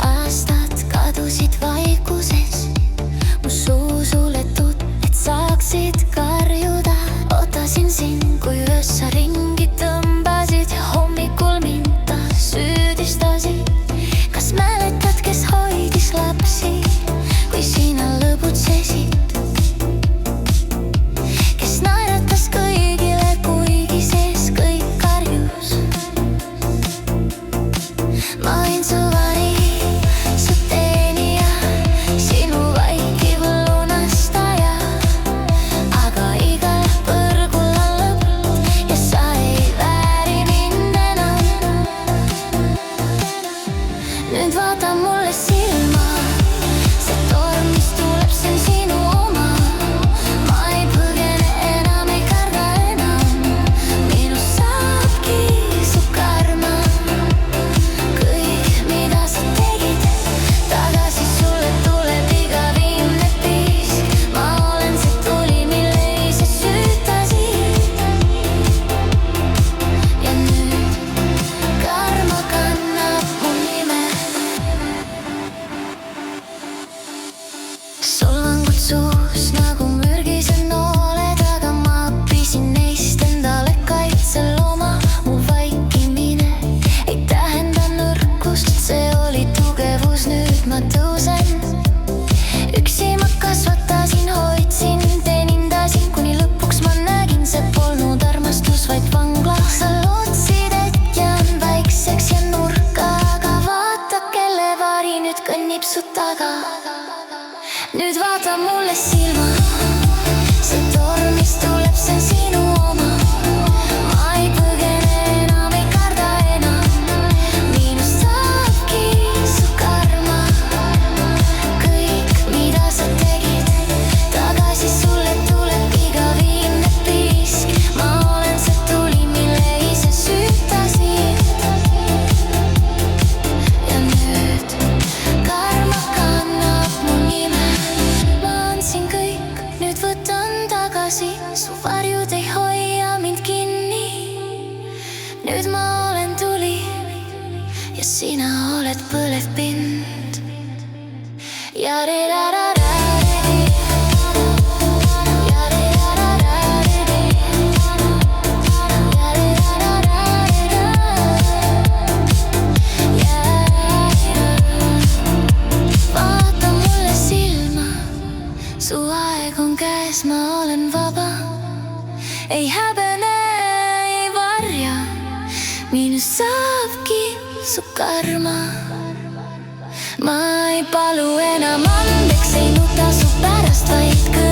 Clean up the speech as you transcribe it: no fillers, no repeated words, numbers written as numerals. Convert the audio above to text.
Aastad kadusid vaikuses, mu suu suletud, et saaksid karjuda. Ootasin sind, kui öös sa ringi tõmbasid ja hommikul mind taas süüdistasid. Kas mäletad, kes hoidis lapsi, kui sina lõbutsesid? Kes naeratas kõigile, kuigi sees kõik karjus? Ma võin su vari, su teenija, sinu vaikiv lunastaja, aga igal põrgul on lõpp ja sa ei vääri mind enam. Nüüd vaata mulle silma, see torm, mis tuleb, see on sinu oma. Ma ei põgene enam, ei karda enam, minust saabki su karma. Kõik, mida sa tegid, tagasi sulle tuleb iga viimne piisk. Ma olen see tuli, mille ise süütasid. Ja nüüd karma kannab mu nime. Solvangud suus nagu mürgised nooled, aga ma õppisin neist endale kaitselooma. Mu vaikimine ei tähenda nõrkust, see oli tugevus, nüüd ma tõusen. Üksi ma kasvatasin, hoidsin, teenindasin, kuni lõpuks ma nägin, see polnud armastus, vaid vangla. Sa lootsid, et jään väikseks ja nurka, aga vaata, kelle vari nüüd kõnnib su taga. Nüüd vaata mulle silma, see torm, mis tuleb, see on sinu oma. Ma ei põgene enam, ei karda enam, minust saabki su karma. Kõik, mida sa tegid, tagasi sulle tuleb iga viimne piisk. Ma olen see tuli, mille ise süütasid. Ja nüüd karma kannab mu nime. Ma andsin kõik, nüüd võtan tagasi, su varjud ei hoia mind kinni. Nüüd ma olen tuli ja sina oled põlev pind. Vaata mulle silma, su aeg on käes, ma olen vaba. Ei häbene, ei varja, minust saabki su karma. Ma ei palu enam andeks, ei nuta su pärast, vaid kõik